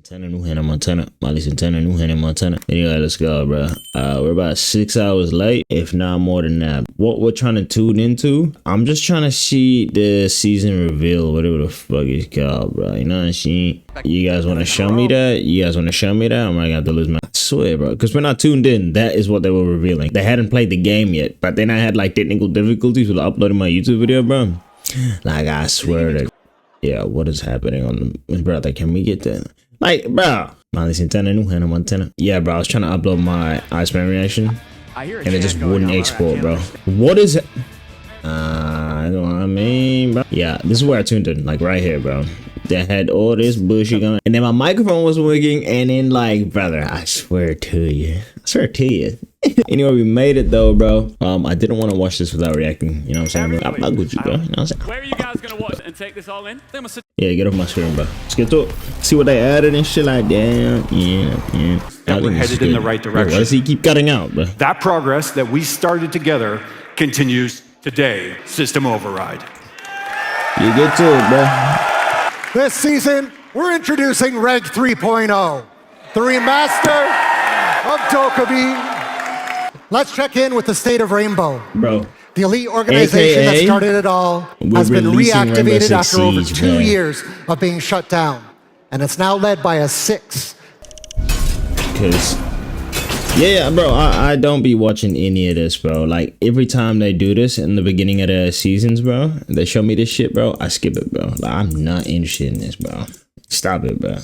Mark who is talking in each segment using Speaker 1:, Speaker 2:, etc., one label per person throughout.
Speaker 1: Santana, New Hannah, Montana. Molly Santana, New Hannah, Montana. Anyway, let's go, bro. We're about 6 hours late, if not more than that. What we're trying to tune into, I'm just trying to see the season reveal, whatever the fuck it's called, bro. You know what I'm saying? You guys want to show me that? You guys want to show me that? I'm gonna have to lose my... I swear, bro. Because we're not tuned in. That is what they were revealing. They hadn't played the game yet, but then I had like technical difficulties with uploading my YouTube video, bro. Like, I swear to... Yeah, what is happening on the... Brother, can we get that? Like, bro. Molly Santana, New Hannah, Montana. Yeah, bro, I was trying to upload my Iceman reaction. And it just wouldn't export, bro. What is it? I know what I mean, bro. Yeah, this is where I tuned in. Like, right here, bro. They had all this bullshit going. And then my microphone was working. And then, like, brother, I swear to you. I swear to you. Anyway, we made it though, bro. I didn't want to watch this without reacting. You know what I'm saying? I'm not Gucci, bro. You know what I'm saying?
Speaker 2: Where are you guys gonna watch and take this all in?
Speaker 1: Yeah, get off my screen, bro. Let's get to it. See what they added and shit like that. Yeah.
Speaker 3: That we're headed in the right direction.
Speaker 1: Why does he keep cutting out, bro?
Speaker 3: That progress that we started together continues today. System override.
Speaker 1: You get to it, bro.
Speaker 4: This season, we're introducing Reg 3.0, the remaster of Dokkaebi. Let's check in with the state of Rainbow.
Speaker 1: Bro.
Speaker 4: The elite organization that started it all has been reactivated after over 2 years of being shut down. And it's now led by a 6.
Speaker 1: Because, yeah, bro, I don't be watching any of this, bro. Like, every time they do this in the beginning of the seasons, bro, they show me this shit, bro, I skip it, bro. Like, I'm not interested in this, bro. Stop it, bro.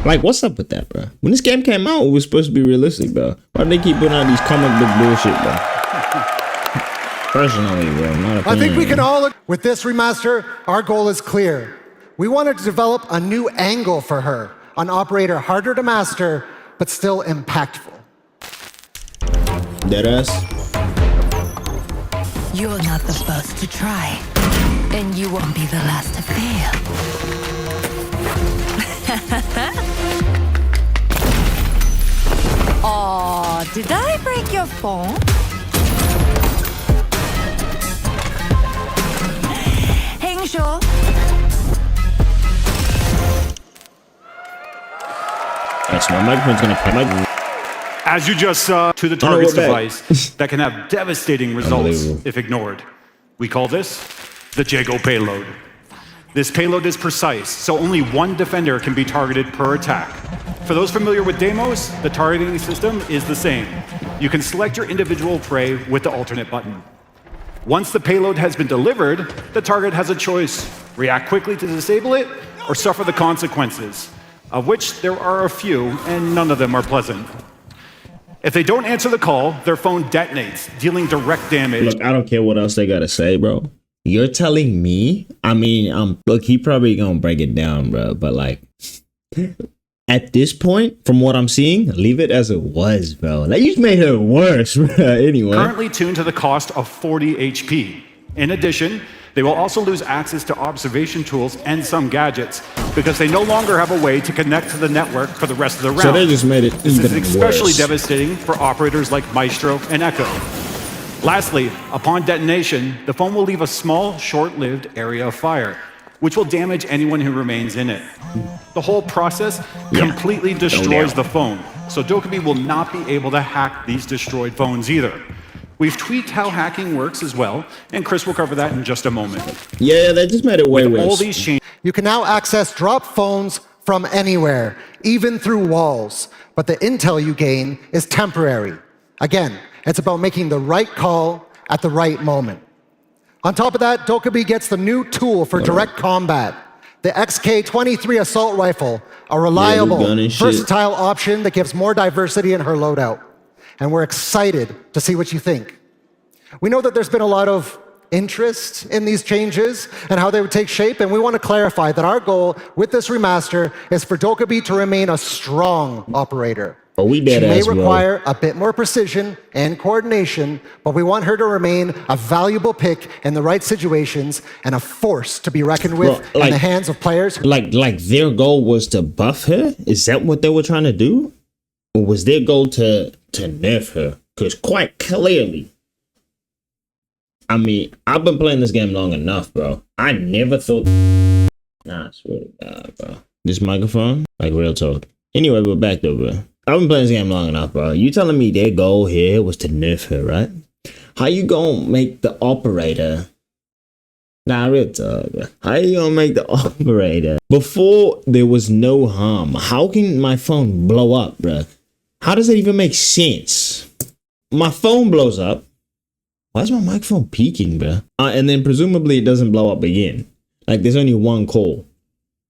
Speaker 1: Like, what's up with that, bro? When this game came out, it was supposed to be realistic, bro. Why do they keep putting out these comic book bullshit, bro? Personally, bro, not a
Speaker 4: I think we can all... With this remaster, our goal is clear. We wanted to develop a new angle for her, an operator harder to master, but still impactful.
Speaker 1: Deadass.
Speaker 5: You're not the first to try, and you won't be the last to fail. Oh, did I break your phone? Hengsho.
Speaker 1: That's my microphone's gonna play my...
Speaker 3: As you just saw to the target's device that can have devastating results if ignored. We call this the Jago payload. This payload is precise, so only one defender can be targeted per attack. For those familiar with Deimos, the targeting system is the same. You can select your individual prey with the alternate button. Once the payload has been delivered, the target has a choice: react quickly to disable it, or suffer the consequences, of which there are a few, and none of them are pleasant. If they don't answer the call, their phone detonates, dealing direct damage.
Speaker 1: Look, I don't care what else they gotta say, bro. You're telling me? I mean, look, he probably gonna break it down, bro, but like... At this point, from what I'm seeing, leave it as it was, bro. Like, you just made it worse, bro. Anyway.
Speaker 3: Currently tuned to the cost of 40 HP. In addition, they will also lose access to observation tools and some gadgets because they no longer have a way to connect to the network for the rest of the round.
Speaker 1: So they just made it
Speaker 3: This
Speaker 1: even
Speaker 3: is especially
Speaker 1: worse.
Speaker 3: devastating for operators like Maestro and Echo. Lastly, upon detonation, the phone will leave a small, short-lived area of fire, which will damage anyone who remains in it. The whole process completely destroys the phone, so Dokkaebi will not be able to hack these destroyed phones either. We've tweaked how hacking works as well, and Chris will cover that in just a moment.
Speaker 1: Yeah, they just made it way worse.
Speaker 3: All these changes.
Speaker 4: You can now access drop phones from anywhere, even through walls. But the intel you gain is temporary. Again, it's about making the right call at the right moment. On top of that, Dokkaebi gets the new tool for direct combat, the XK-23 assault rifle, a reliable, versatile option that gives more diversity in her loadout. And we're excited to see what you think. We know that there's been a lot of interest in these changes and how they would take shape, and we want to clarify that our goal with this remaster is for Dokkaebi to remain a strong operator.
Speaker 1: She
Speaker 4: may require a bit more precision and coordination, but we want her to remain a valuable pick in the right situations and a force to be reckoned with in the hands of players.
Speaker 1: Like their goal was to buff her? Is that what they were trying to do? Or was their goal to nerf her? Because quite clearly, I mean, I've been playing this game long enough, bro. I never thought... Nah, I swear to God, bro. This microphone, like real talk. Anyway, we're back though, bro. I've been playing this game long enough, bro. You telling me their goal here was to nerf her, right? How you gonna make the operator? Nah, real talk, bro. How you gonna make the operator? Before there was no harm. How can my phone blow up, bro? How does that even make sense? My phone blows up. Why is my microphone peaking, bro? And then presumably it doesn't blow up again. Like there's only one call.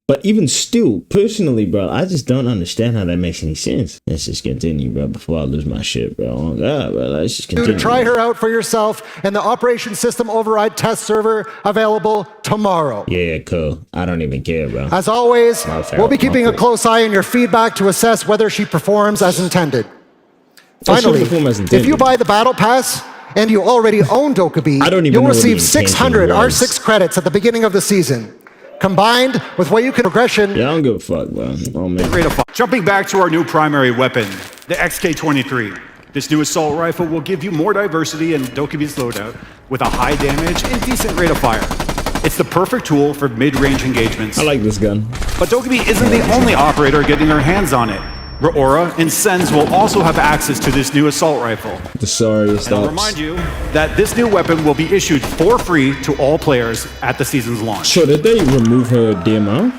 Speaker 1: But even still, personally, bro, I just don't understand how that makes any sense. Let's just continue, bro, before I lose my shit, bro. Oh, God, bro, let's just continue.
Speaker 4: Try her out for yourself and the Operation System Override test server available tomorrow.
Speaker 1: Yeah, cool. I don't even care, bro.
Speaker 4: As always, we'll be keeping a close eye on your feedback to assess whether she performs as intended. Finally, if you buy the Battle Pass and you already own Dokkaebi, you'll receive 600 R6 credits at the beginning of the season. Combined with what you can progression.
Speaker 1: Yeah, I don't give a fuck, bro. Oh, man.
Speaker 3: Jumping back to our new primary weapon, the XK23. This new assault rifle will give you more diversity in Dokkaebi's loadout with a high damage and decent rate of fire. It's the perfect tool for mid-range engagements.
Speaker 1: I like this gun.
Speaker 3: But Dokkaebi isn't the only operator getting their hands on it. Raora and Sens will also have access to this new assault rifle.
Speaker 1: The sorriest.
Speaker 3: I'll remind you that this new weapon will be issued for free to all players at the season's launch.
Speaker 1: So did they remove her DMO?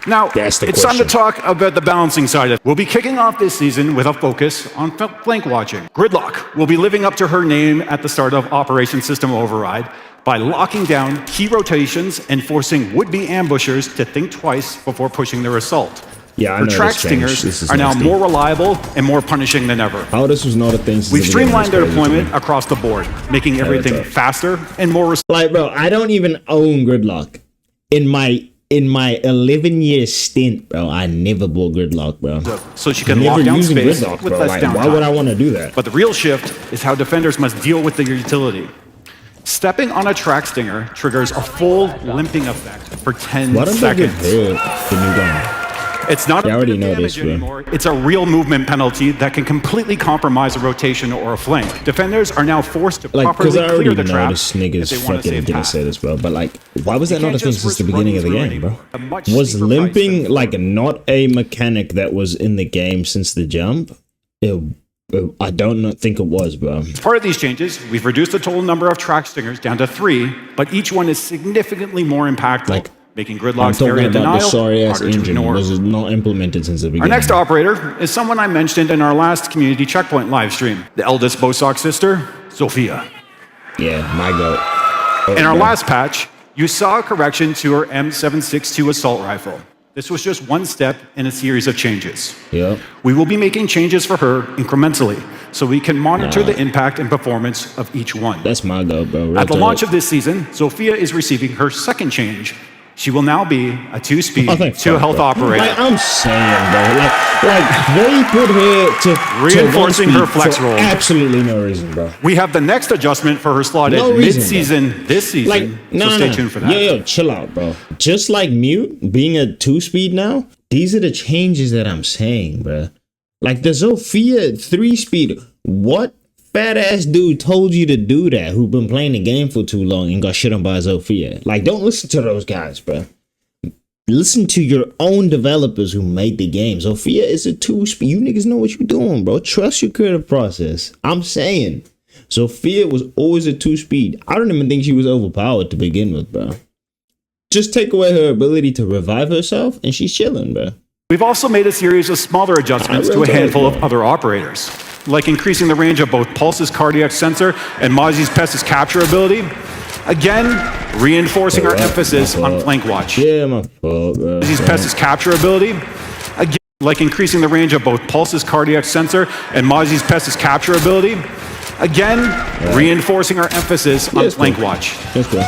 Speaker 3: Now, it's time to talk about the balancing side of it. We'll be kicking off this season with a focus on flank watching. Gridlock will be living up to her name at the start of Operation System Override by locking down key rotations and forcing would-be ambushers to think twice before pushing their assault.
Speaker 1: Yeah, I
Speaker 3: her
Speaker 1: know
Speaker 3: track stingers are now more reliable and more punishing than ever.
Speaker 1: Oh, this was not a thing.
Speaker 3: We've streamlined their deployment across the board, making everything faster and more.
Speaker 1: Like, bro, I don't even own Gridlock. In my 11-year stint, bro, I never bought Gridlock, bro.
Speaker 3: So she can lock down space
Speaker 1: Gridlock,
Speaker 3: with
Speaker 1: bro.
Speaker 3: less
Speaker 1: Like,
Speaker 3: downtime.
Speaker 1: why would I want to do that?
Speaker 3: But the real shift is how defenders must deal with the utility. Stepping on a track stinger triggers a full limping effect for 10
Speaker 1: Why don't
Speaker 3: seconds.
Speaker 1: they get the new gun?
Speaker 3: It's not
Speaker 1: I already know
Speaker 3: damage
Speaker 1: this, bro.
Speaker 3: anymore. It's a real movement penalty that can completely compromise a rotation or a flank. Defenders are now forced to properly
Speaker 1: because I already
Speaker 3: clear the
Speaker 1: know
Speaker 3: trap
Speaker 1: this nigga's
Speaker 3: if they want to
Speaker 1: fucking
Speaker 3: save
Speaker 1: gonna
Speaker 3: path.
Speaker 1: say this, bro. But like, why was that
Speaker 3: You
Speaker 1: not a
Speaker 3: can't
Speaker 1: thing
Speaker 3: just
Speaker 1: since the
Speaker 3: risk
Speaker 1: beginning of the
Speaker 3: running
Speaker 1: game,
Speaker 3: through
Speaker 1: bro?
Speaker 3: a much
Speaker 1: Was
Speaker 3: steeper price
Speaker 1: limping
Speaker 3: than
Speaker 1: like not a mechanic that was in the game since the jump? I don't think it was, bro.
Speaker 3: As part of these changes, we've reduced the total number of track stingers down to 3, but each one is significantly more impactful,
Speaker 1: Like,
Speaker 3: making
Speaker 1: I'm
Speaker 3: Gridlock's
Speaker 1: talking
Speaker 3: area
Speaker 1: about
Speaker 3: denial
Speaker 1: the sorry ass
Speaker 3: harder to
Speaker 1: engine.
Speaker 3: ignore.
Speaker 1: Was not implemented since the beginning.
Speaker 3: Our next operator is someone I mentioned in our last community checkpoint live stream, the eldest Bosock sister, Sophia.
Speaker 1: Yeah, my goat.
Speaker 3: In our last patch, you saw a correction to her M762 assault rifle. This was just one step in a series of changes.
Speaker 1: Yep.
Speaker 3: We will be making changes for her incrementally, so we can monitor the impact and performance of each one.
Speaker 1: That's my goat, bro. Real
Speaker 3: At the
Speaker 1: talk.
Speaker 3: launch of this season, Sophia is receiving her second change. She will now be a 2-speed,
Speaker 1: Oh, thank
Speaker 3: 2-health
Speaker 1: fuck, bro.
Speaker 3: operator.
Speaker 1: Like, I'm saying, bro. Like they put her to
Speaker 3: Reinforcing
Speaker 1: to
Speaker 3: her
Speaker 1: one
Speaker 3: flex
Speaker 1: speed
Speaker 3: role.
Speaker 1: for absolutely no reason, bro.
Speaker 3: We have the next adjustment for her slotted
Speaker 1: No reason,
Speaker 3: mid-season this season,
Speaker 1: Like, no,
Speaker 3: so stay tuned for that.
Speaker 1: Yo, chill out, bro. Just like Mute being a 2-speed now, these are the changes that I'm saying, bro. Like the Sophia 3-speed. What fat ass dude told you to do that? Who been playing the game for too long and got shit on by Sophia? Like, don't listen to those guys, bro. Listen to your own developers who made the game. Sophia is a 2-speed. You niggas know what you're doing, bro. Trust your creative process. I'm saying Sophia was always a 2-speed. I don't even think she was overpowered to begin with, bro. Just take away her ability to revive herself and she's chilling, bro.
Speaker 3: We've also made a series of smaller adjustments to a handful of other operators, like increasing the range of both Pulse's cardiac sensor and Mozzie's Pestis capture ability. Again, reinforcing our emphasis on flank watch.
Speaker 1: Yeah, my fault, bro.
Speaker 3: Mozzie's Pestis capture ability. Again, like increasing the range of both Pulse's cardiac sensor and Mozzie's Pestis capture ability. Again, reinforcing our emphasis on flank watch.
Speaker 1: That's cool.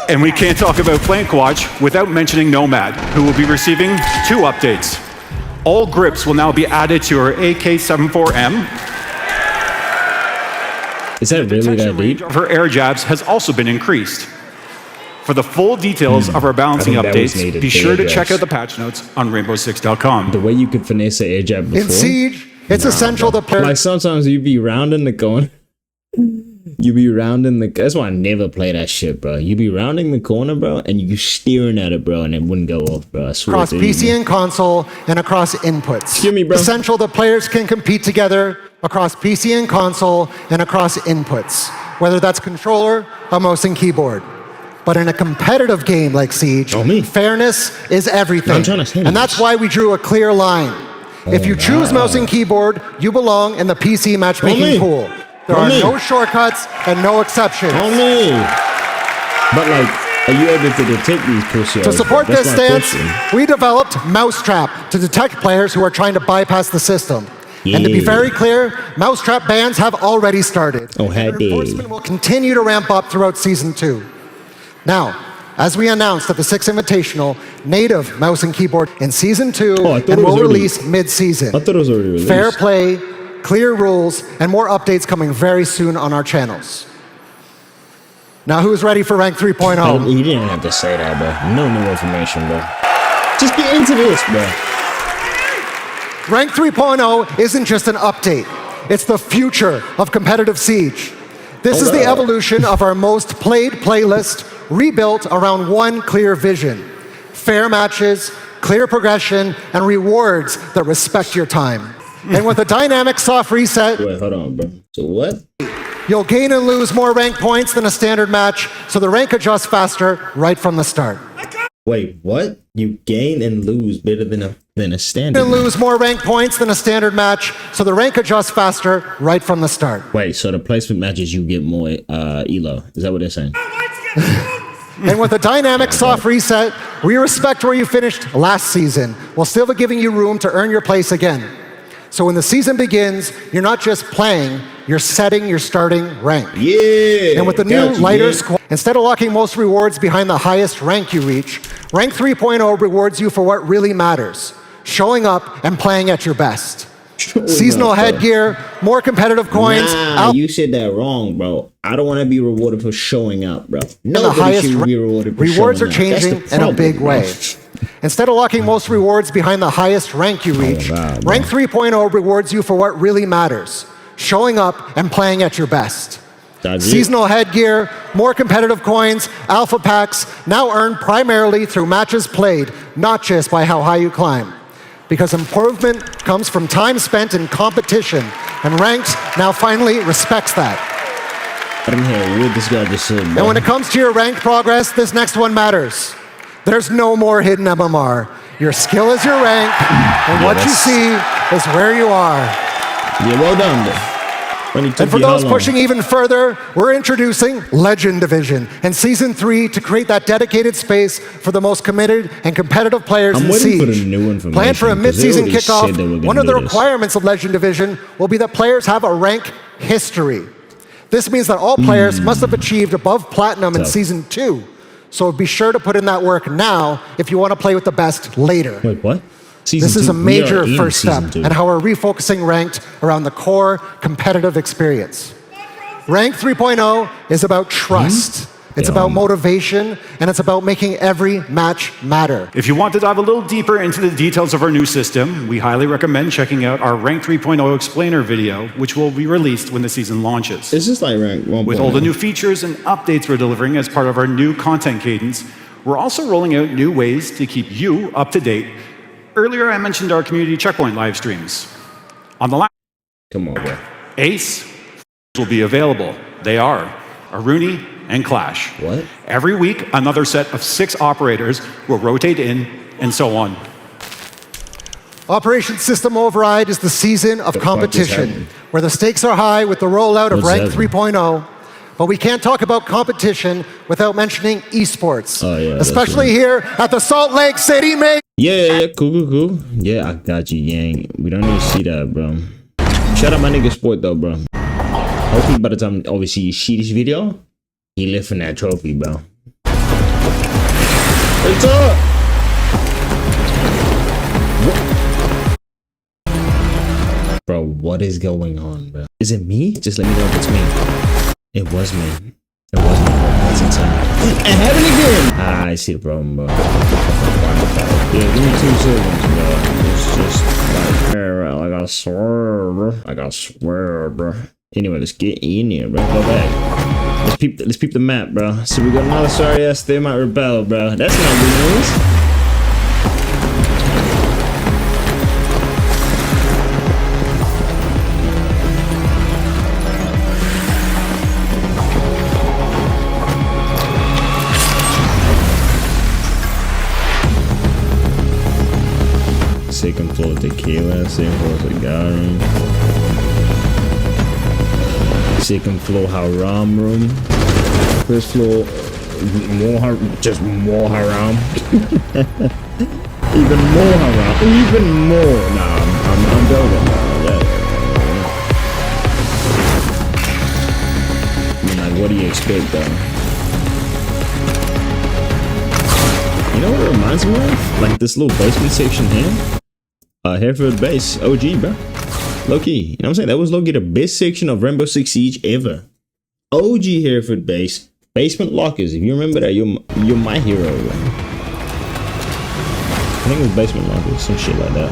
Speaker 3: And we can't talk about Flank Watch without mentioning Nomad, who will be receiving 2 updates. All grips will now be added to her AK-74M.
Speaker 1: Is that really that deep?
Speaker 3: Of her air jabs has also been increased. For the full details of our balancing
Speaker 1: I think that was
Speaker 3: updates,
Speaker 1: needed,
Speaker 3: be
Speaker 1: the
Speaker 3: sure
Speaker 1: air
Speaker 3: to
Speaker 1: jabs.
Speaker 3: check out the patch notes on rainbow6.com.
Speaker 1: The way you could finesse an air jab before.
Speaker 4: In Siege, it's essential to pair.
Speaker 1: Like sometimes you be rounding the corner. You be rounding the. That's why I never play that shit, bro. You be rounding the corner, bro, and you staring at it, bro, and it wouldn't go off, bro. I swear.
Speaker 4: Across PC and console and across inputs.
Speaker 1: Excuse me, bro.
Speaker 4: Essential that players can compete together across PC and console and across inputs, whether that's controller or mouse and keyboard. But in a competitive game like Siege, fairness is everything.
Speaker 1: I'm trying to say
Speaker 4: and that's why we drew a clear line. If you choose mouse and keyboard, you belong in the PC matchmaking pool. There are no shortcuts and no exceptions.
Speaker 1: But like, are you able to detect these push-ups?
Speaker 4: To support this stance, we developed Mousetrap to detect players who are trying to bypass the system. And to be very clear, Mousetrap bans have already started. Enforcement will continue to ramp up throughout Season 2. Now, as we announced at the Six Invitational, native mouse and keyboard in Season 2 and will release mid-season.
Speaker 1: I thought it was already released.
Speaker 4: Fair play, clear rules, and more updates coming very soon on our channels. Now, who's ready for Rank 3.0?
Speaker 1: You didn't have to say that, bro. No new information, bro. Just get into this, bro.
Speaker 4: Rank 3.0 isn't just an update. It's the future of competitive Siege. This is the evolution of our most played playlist, rebuilt around one clear vision. Fair matches, clear progression, and rewards that respect your time. And with a dynamic soft reset...
Speaker 1: Wait, hold on, bro. So what?
Speaker 4: You'll gain and lose more rank points than a standard match, so the rank adjusts faster right from the start.
Speaker 1: Wait, what? You gain and lose better than a standard
Speaker 4: match. You lose more rank points than a standard match, so the rank adjusts faster right from the start.
Speaker 1: Wait, so the placement matches you get more elo. Is that what they're saying?
Speaker 4: And with a dynamic soft reset, we respect where you finished last season, while still giving you room to earn your place again. So when the season begins, you're not just playing, you're setting your starting rank.
Speaker 1: Yeah.
Speaker 4: And with the new lighter squad, instead of locking most rewards behind the highest rank you reach, Rank 3.0 rewards you for what really matters, showing up and playing at your best. Seasonal headgear, more competitive coins.
Speaker 1: Nah, you said that wrong, bro. I don't want to be rewarded for showing up, bro.
Speaker 4: Nobody should be rewarded for rewards are changing in a big way. Instead of locking most rewards behind the highest rank you reach, Rank 3.0 rewards you for what really matters, showing up and playing at your best. Seasonal headgear, more competitive coins, alpha packs, now earned primarily through matches played, not just by how high you climb. Because improvement comes from time spent in competition, and Ranked now finally respects that.
Speaker 1: I didn't hear what this guy just said, bro.
Speaker 4: And when it comes to your ranked progress, this next one matters. There's no more hidden MMR. Your skill is your rank, and what you see is where you are.
Speaker 1: Yeah, well done, bro.
Speaker 4: And for those pushing even further, we're introducing Legend Division and Season 3 to create that dedicated space for the most committed and competitive players in Siege.
Speaker 1: For the new information.
Speaker 4: Planned for a mid-season kickoff, one of the requirements of Legend Division will be that players have a rank history. This means that all players must have achieved above Platinum in Season 2. So be sure to put in that work now if you want to play with the best later.
Speaker 1: Wait, what?
Speaker 4: This is a major first step and how we're refocusing Ranked around the core competitive experience. Rank 3.0 is about trust. It's about motivation, and it's about making every match matter.
Speaker 3: If you want to dive a little deeper into the details of our new system, we highly recommend checking out our Rank 3.0 explainer video, which will be released when the season launches.
Speaker 1: This is like Rank 1.0.
Speaker 3: With all the new features and updates we're delivering as part of our new content cadence, we're also rolling out new ways to keep you up to date. Earlier, I mentioned our community checkpoint live streams. On the last,
Speaker 1: come on, bro.
Speaker 3: Ace will be available. They are Aruni and Clash.
Speaker 1: What?
Speaker 3: Every week, another set of 6 operators will rotate in, and so on.
Speaker 4: Operation System Override is the season of competition, where the stakes are high with the rollout of Rank 3.0. But we can't talk about competition without mentioning esports, especially here at the Salt Lake City Main.
Speaker 1: Yeah, cool. Yeah, I got you, gang. We don't need to see that, bro. Shout out my nigga Sport, though, bro. Hopefully by the time, obviously, you see this video, he lifting that trophy, bro. What's up? Bro, what is going on, bro? Is it me? Just let me know if it's me. It was me. It was me. That's insane. And having again. I see the problem, bro. Yeah, give me 2 seconds, bro. It's just like, I swear, bro. Anyway, let's get in here, bro. Go back. Let's peep the map, bro. So we got another sorry ass Thermite Rebel, bro. That's not good news. Second floor tequila, second floor cigar. Second floor haram room. First floor just more haram. Even more haram. Even more. Nah, I'm joking. I mean, like, what do you expect, though? You know what it reminds me of? Like this little basement section here. Hereford base, OG, bro. Low key, you know what I'm saying? That was low key the best section of Rainbow Six Siege ever. OG Hereford base, basement lockers. If you remember that, you're my hero, bro. I think it was basement lockers, some shit like that.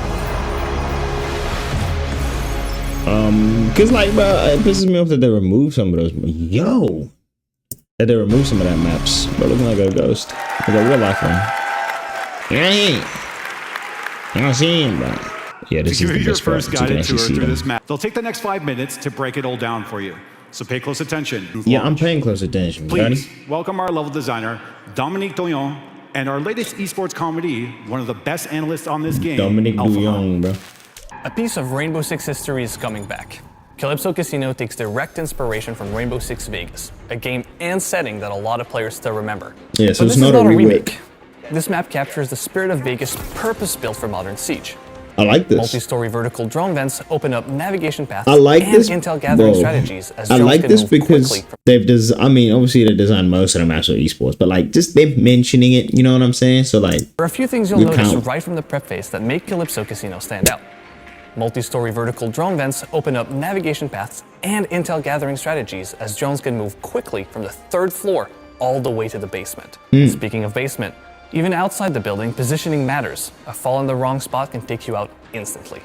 Speaker 1: Cause like, bro, it pisses me off that they removed some of those. Yo, that they removed some of that maps. Bro, looking like a ghost, like a real life one. Hey. I don't see him, bro. Yeah, this is the
Speaker 3: your
Speaker 1: best part.
Speaker 3: first guided tour through this map. They'll take the next 5 minutes to break it all down for you. So pay close attention.
Speaker 1: Yeah, I'm paying close attention.
Speaker 3: Please welcome our level designer, Dominique Douillon, and our latest esports comedy, one of the best analysts on this game,
Speaker 1: Dominique Douillon, bro.
Speaker 6: A piece of Rainbow Six history is coming back. Calypso Casino takes direct inspiration from Rainbow Six Vegas, a game and setting that a lot of players still remember.
Speaker 1: Yeah, so
Speaker 6: but
Speaker 1: it's
Speaker 6: this
Speaker 1: not
Speaker 6: is
Speaker 1: a remake.
Speaker 6: This map captures the spirit of Vegas, purpose-built for modern Siege.
Speaker 1: I like this.
Speaker 6: Multi-story vertical drone vents open up navigation paths
Speaker 1: I like
Speaker 6: and
Speaker 1: this,
Speaker 6: intel gathering
Speaker 1: bro.
Speaker 6: strategies as
Speaker 1: I
Speaker 6: drones
Speaker 1: like
Speaker 6: can
Speaker 1: this
Speaker 6: move
Speaker 1: because
Speaker 6: quickly
Speaker 1: they've I mean, obviously they designed most of the maps for esports, but like just them mentioning it, you know what I'm saying? So like,
Speaker 6: there are a few things you'll
Speaker 1: you
Speaker 6: notice
Speaker 1: count.
Speaker 6: right from the prep phase that make Calypso Casino stand out. Multi-story vertical drone vents open up navigation paths and intel gathering strategies as drones can move quickly from the 3rd floor all the way to the basement. Speaking of basement, even outside the building, positioning matters. A fall in the wrong spot can take you out instantly.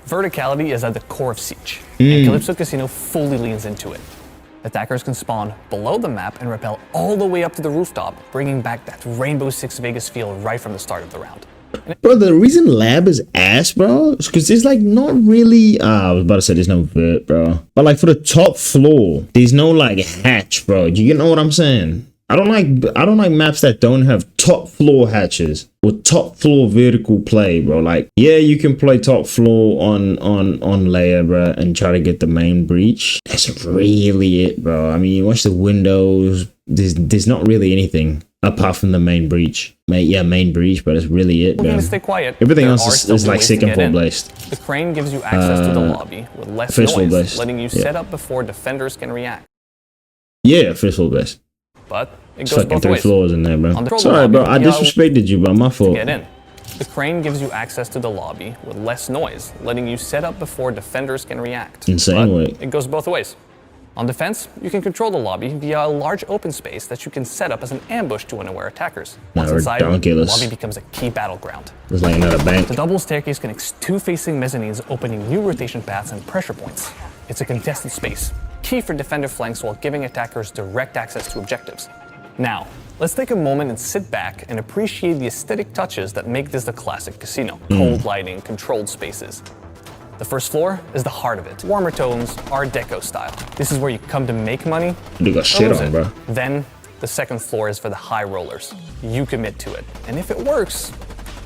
Speaker 6: Verticality is at the core of Siege, and Calypso Casino fully leans into it. Attackers can spawn below the map and rappel all the way up to the rooftop, bringing back that Rainbow Six Vegas feel right from the start of the round.
Speaker 1: bro, the reason lab is ass, bro, is because there's like not really. I was about to say there's no vert, bro, but like for the top floor, there's no like hatch, bro. You know what I'm saying? I don't like maps that don't have top floor hatches or top floor vertical play, bro. Like, yeah, you can play top floor on layer, bro, and try to get the main breach. That's really it, bro. I mean, you watch the windows. There's not really anything apart from the main breach. Main breach, but that's really it,
Speaker 6: We're
Speaker 1: bro.
Speaker 6: gonna stay quiet.
Speaker 1: Everything
Speaker 6: There
Speaker 1: else
Speaker 6: are
Speaker 1: is
Speaker 6: still
Speaker 1: like
Speaker 6: ways to
Speaker 1: second
Speaker 6: get
Speaker 1: floor
Speaker 6: in.
Speaker 1: based.
Speaker 6: The crane gives you access to the lobby with less
Speaker 1: first floor
Speaker 6: noise,
Speaker 1: based.
Speaker 6: letting you
Speaker 1: Yeah.
Speaker 6: set up before defenders can react.
Speaker 1: Yeah, first floor based.
Speaker 6: But it
Speaker 1: It's
Speaker 6: goes
Speaker 1: fucking
Speaker 6: both
Speaker 1: 3
Speaker 6: ways.
Speaker 1: floors in there, bro.
Speaker 6: On the
Speaker 1: Sorry, bro. I
Speaker 6: lobby,
Speaker 1: disrespected you, bro. My fault.
Speaker 6: Get in. The crane gives you access to the lobby with less noise, letting you set up before defenders can react.
Speaker 1: Insane
Speaker 6: But
Speaker 1: way.
Speaker 6: it goes both ways. On defense, you can control the lobby via a large open space that you can set up as an ambush to unaware attackers. Once inside, the
Speaker 1: ridiculous.
Speaker 6: lobby becomes a key battleground.
Speaker 1: It's like another bank.
Speaker 6: The double staircase connects 2 facing mezzanines, opening new rotation paths and pressure points. It's a contested space, key for defender flanks while giving attackers direct access to objectives. Now, let's take a moment and sit back and appreciate the aesthetic touches that make this the classic casino. Cold lighting, controlled spaces. The first floor is the heart of it. Warmer tones, Art Deco style. This is where you come to make money.
Speaker 1: They got shit
Speaker 6: lose
Speaker 1: on,
Speaker 6: it.
Speaker 1: bro.
Speaker 6: Then, the second floor is for the high rollers. You commit to it. And if it works,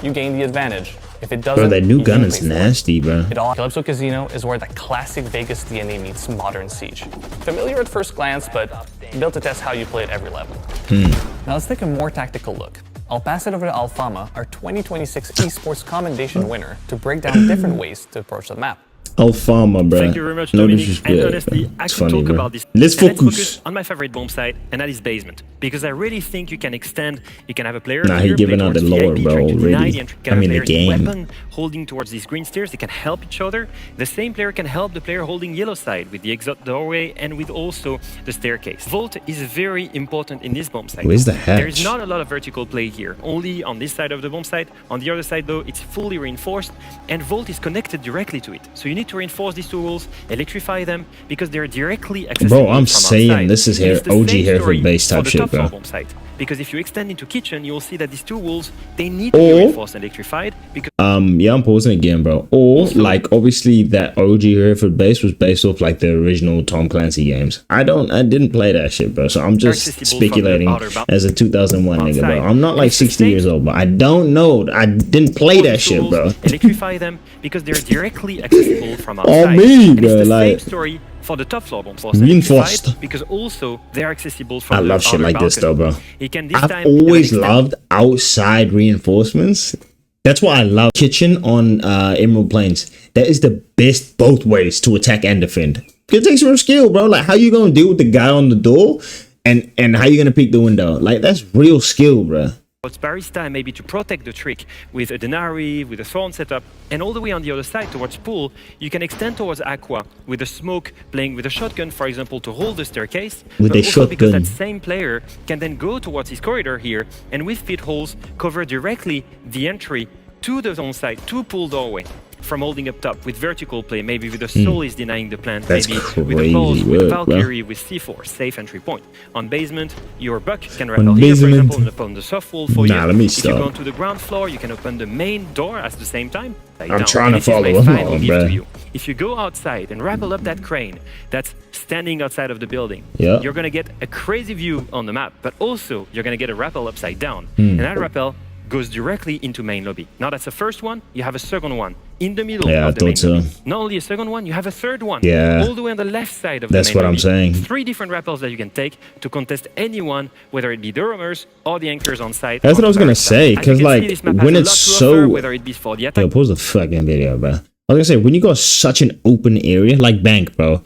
Speaker 6: you gain the advantage. If it doesn't,
Speaker 1: Bro, that new
Speaker 6: you
Speaker 1: gun
Speaker 6: pay
Speaker 1: is
Speaker 6: for it.
Speaker 1: nasty, bro.
Speaker 6: It all Calypso Casino is where the classic Vegas DNA meets modern Siege. Familiar at first glance, but built to test how you play at every level. Now let's take a more tactical look. I'll pass it over to Alfama, our 2026 Esports Commendation winner, to break down different ways to approach the map.
Speaker 1: Alfama, bro.
Speaker 7: Thank you very much,
Speaker 1: No
Speaker 7: Dominic.
Speaker 1: disrespect.
Speaker 7: And honestly, I
Speaker 1: It's
Speaker 7: could
Speaker 1: funny,
Speaker 7: talk
Speaker 1: bro.
Speaker 7: about this.
Speaker 1: Let's
Speaker 7: And
Speaker 1: focus.
Speaker 7: on my favorite bomb site, and that is basement. Because I really think you can extend, you can have a player
Speaker 1: Nah, he
Speaker 7: here
Speaker 1: giving
Speaker 7: play
Speaker 1: out the
Speaker 7: towards
Speaker 1: lore,
Speaker 7: VIP,
Speaker 1: bro,
Speaker 7: trying to deny
Speaker 1: already.
Speaker 7: the entry,
Speaker 1: I
Speaker 7: have a
Speaker 1: mean, the
Speaker 7: player with
Speaker 1: game.
Speaker 7: weapon holding towards these green stairs, they can help each other. The same player can help the player holding yellow side with the exit doorway and with also the staircase. Vault is very important in this bomb site.
Speaker 1: Where's the
Speaker 7: There is
Speaker 1: hatch?
Speaker 7: not a lot of vertical play here, only on this side of the bomb site. On the other side though, it's fully reinforced and Vault is connected directly to it. So you need to reinforce these two walls, electrify them, because they're directly accessible.
Speaker 1: Bro, I'm
Speaker 7: from
Speaker 1: saying
Speaker 7: outside.
Speaker 1: this is
Speaker 7: And it's the
Speaker 1: OG
Speaker 7: same
Speaker 1: Hereford
Speaker 7: story
Speaker 1: base type
Speaker 7: for the
Speaker 1: shit,
Speaker 7: top
Speaker 1: bro.
Speaker 7: floor bomb site. Because if you extend into kitchen, you'll see that these two walls, they need to be
Speaker 1: Or-
Speaker 7: reinforced and electrified, because
Speaker 1: Yeah, I'm pausing again, bro. Or like obviously that OG Hereford base was based off like the original Tom Clancy games. I didn't play that shit, bro. So I'm just
Speaker 7: accessible from the
Speaker 1: speculating
Speaker 7: outer bound-
Speaker 1: as a 2001 nigga, bro.
Speaker 7: outside.
Speaker 1: I'm not like
Speaker 7: It's the
Speaker 1: 60
Speaker 7: same-
Speaker 1: years old, but I don't know. I didn't play
Speaker 7: all
Speaker 1: that
Speaker 7: these
Speaker 1: shit,
Speaker 7: tools,
Speaker 1: bro.
Speaker 7: electrify them because they're directly accessible from outside.
Speaker 1: me,
Speaker 7: And it's
Speaker 1: bro,
Speaker 7: the
Speaker 1: like-
Speaker 7: same story for the top floor bombs.
Speaker 1: Reinforced.
Speaker 7: Because also they're accessible from
Speaker 1: I
Speaker 7: the
Speaker 1: love shit
Speaker 7: outer
Speaker 1: like this though,
Speaker 7: balcony.
Speaker 1: bro.
Speaker 7: It can this
Speaker 1: I've
Speaker 7: time even
Speaker 1: always
Speaker 7: extend-
Speaker 1: loved outside reinforcements. That's why I love kitchen on Emerald Plains. That is the best both ways to attack and defend. It takes real skill, bro. Like how you gonna deal with the guy on the door and how you gonna peek the window? Like that's real skill, bro.
Speaker 7: It's Barry's time maybe to protect the trick with a Denari, with a Thorn setup, and all the way on the other side towards Pool, you can extend towards Aqua with a smoke, playing with a shotgun, for example, to hold the staircase.
Speaker 1: With
Speaker 7: but
Speaker 1: a
Speaker 7: also because
Speaker 1: shotgun.
Speaker 7: that same player can then go towards his corridor here, and with pit holes, cover directly the entry to the zone side, to Pool doorway. From holding up top with vertical play, maybe with the Soul is denying the plant,
Speaker 1: That's
Speaker 7: maybe with
Speaker 1: crazy
Speaker 7: the Pulse, with
Speaker 1: work,
Speaker 7: Valkyrie, with C4, safe entry point. On basement, your Buck can
Speaker 1: On
Speaker 7: rappel here, for
Speaker 1: basement.
Speaker 7: example, and open the soft wall for you.
Speaker 1: Nah, let me
Speaker 7: If you
Speaker 1: stop.
Speaker 7: go onto the ground floor, you can open the main door at the same time.
Speaker 1: I'm trying to
Speaker 7: This is my
Speaker 1: follow
Speaker 7: final
Speaker 1: along,
Speaker 7: gift
Speaker 1: bruh.
Speaker 7: to you. If you go outside and rappel up that crane that's standing outside of the building,
Speaker 1: Yeah.
Speaker 7: you're gonna get a crazy view on the map, but also you're gonna get a rappel upside down.
Speaker 1: Hmm.
Speaker 7: And that rappel goes directly into main lobby. Now that's the first one, you have a second one in the middle
Speaker 1: Yeah, I
Speaker 7: of the main
Speaker 1: thought so.
Speaker 7: lobby. Not only a second one, you have a third one.
Speaker 1: Yeah.
Speaker 7: All the way on the left side of
Speaker 1: That's
Speaker 7: the main
Speaker 1: what I'm
Speaker 7: lobby.
Speaker 1: saying.
Speaker 7: 3 different rappels that you can take to contest anyone, whether it be the roamers or the anchors on site.
Speaker 1: That's what I was gonna
Speaker 7: Barracks.
Speaker 1: say,
Speaker 7: As you
Speaker 1: 'cause,
Speaker 7: can
Speaker 1: like,
Speaker 7: see, this map has
Speaker 1: when
Speaker 7: a
Speaker 1: it's
Speaker 7: lot to
Speaker 1: so-
Speaker 7: offer, whether it be for the attack.
Speaker 1: Yo, pause the fucking video, bro. I was gonna say, when you got such an open area, like Bank, bro,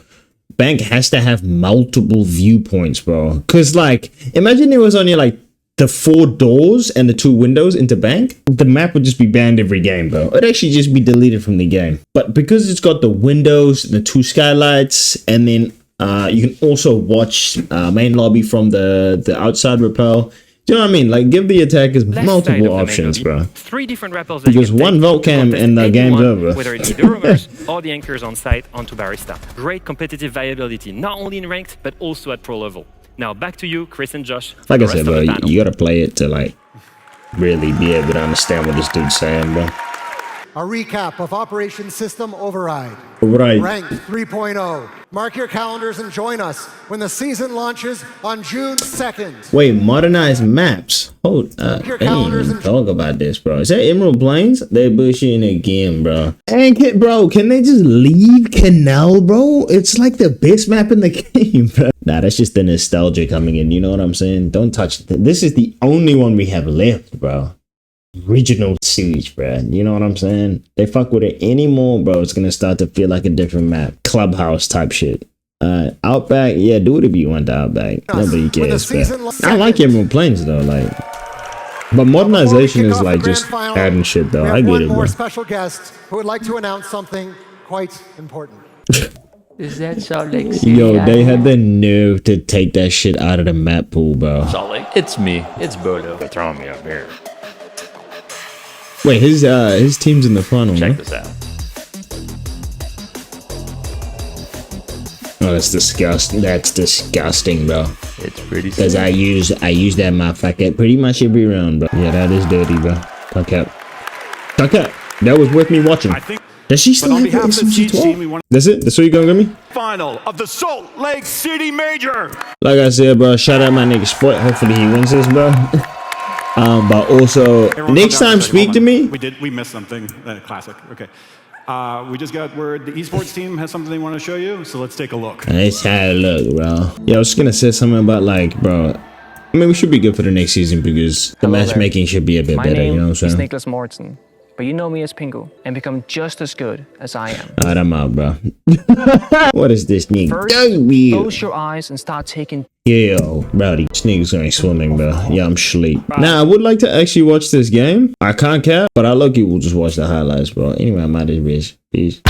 Speaker 1: Bank has to have multiple viewpoints, bro. Cause like, imagine it was only like the 4 doors and the 2 windows into Bank, the map would just be banned every game, bro. It'd actually just be deleted from the game. But because it's got the windows, the 2 skylights, and then you can also watch main lobby from the outside rappel. Do you know what I mean? Like, give the attackers
Speaker 7: Left side of
Speaker 1: multiple
Speaker 7: the main
Speaker 1: options,
Speaker 7: lobby,
Speaker 1: bro.
Speaker 7: 3 different rappels that
Speaker 1: Because
Speaker 7: you can
Speaker 1: one
Speaker 7: take
Speaker 1: Vault
Speaker 7: to
Speaker 1: cam
Speaker 7: contest
Speaker 1: and the game's
Speaker 7: anyone,
Speaker 1: over.
Speaker 7: Whether it be the roamers or the anchors on site onto Barista. Great competitive viability, not only in ranked, but also at pro level. Now back to you, Chris and Josh. for
Speaker 1: Like
Speaker 7: the
Speaker 1: I said,
Speaker 7: rest
Speaker 1: bro,
Speaker 7: of the panel.
Speaker 1: you gotta play it to like really be able to understand what this dude's saying, bro.
Speaker 4: A recap of Operation System Override.
Speaker 1: Right.
Speaker 4: Ranked 3.0. Mark your calendars and join us when the season launches on June 2nd.
Speaker 1: Wait, modernized maps. Hold up.
Speaker 4: Your
Speaker 1: I didn't
Speaker 4: calendars
Speaker 1: even
Speaker 4: and-
Speaker 1: talk about this, bro. Is that Emerald Plains? They bullshitting again, bro. And bro, can they just leave Canal, bro? It's like the best map in the game, bro. Nah, that's just the nostalgia coming in. You know what I'm saying? Don't touch it. This is the only one we have left, bro. Original Siege, bro. You know what I'm saying? They fuck with it anymore, bro. It's gonna start to feel like a different map. Clubhouse type shit. Outback, yeah, do whatever you want to Outback. Nobody
Speaker 4: When the
Speaker 1: cares, bro.
Speaker 4: season
Speaker 1: I like Emerald Plains though, like. But modernization is like just adding shit though.
Speaker 4: We
Speaker 1: I
Speaker 4: have
Speaker 1: get
Speaker 4: one
Speaker 1: it,
Speaker 4: more
Speaker 1: bro.
Speaker 4: special guest who would like to announce something quite important.
Speaker 8: Does that sound like
Speaker 1: Yo, they had the nerve to take that shit out of the map pool, bro.
Speaker 8: Salt Lake? It's me. It's Bodo.
Speaker 9: They're throwing me up here.
Speaker 1: Wait, his team's in the final,
Speaker 9: Check
Speaker 1: man.
Speaker 9: this out.
Speaker 1: Oh, that's disgusting. That's disgusting, bro.
Speaker 8: It's pretty
Speaker 1: Because
Speaker 8: sick.
Speaker 1: I use that motherfucker pretty much every round, bro. Yeah, that is dirty, bro. Tuck up. Tuck up. That was worth me watching.
Speaker 3: I think.
Speaker 1: Does she still
Speaker 3: But on
Speaker 1: have the
Speaker 3: behalf of the Siege team, we
Speaker 1: SMG-12?
Speaker 3: want
Speaker 1: That's it? That's what you gonna give me?
Speaker 3: final of the Salt Lake City Major.
Speaker 1: Like I said, bro, shout out my nigga Sport. Hopefully he wins this, bro. But also,
Speaker 3: Everyone
Speaker 1: next
Speaker 3: calm down
Speaker 1: time
Speaker 3: for a second.
Speaker 1: speak to
Speaker 3: Hold
Speaker 1: me.
Speaker 3: on. We missed something. Classic. Okay. We just got word the esports team has something they want to show you, so let's take a look.
Speaker 1: Let's have a look, bro. Yeah, I was just gonna say something about like, bro. I mean, we should be good for the next season because the
Speaker 6: Hello there.
Speaker 1: matchmaking should be a bit
Speaker 6: My
Speaker 1: better.
Speaker 6: name
Speaker 1: You know what I'm
Speaker 6: is
Speaker 1: saying?
Speaker 6: Nicholas Mortensen, but you know me as Pingu, and become just as good as I am.
Speaker 1: Alright, I'm out, bro. What is this nigga?
Speaker 6: First,
Speaker 1: Yo,
Speaker 6: close your eyes and start taking
Speaker 1: bro, this nigga's going swimming, bro. Yeah, I'm sleep. Now, I would like to actually watch this game. I can't cap, but I lucky will just watch the highlights, bro. Anyway, I'm out of this bitch. Peace.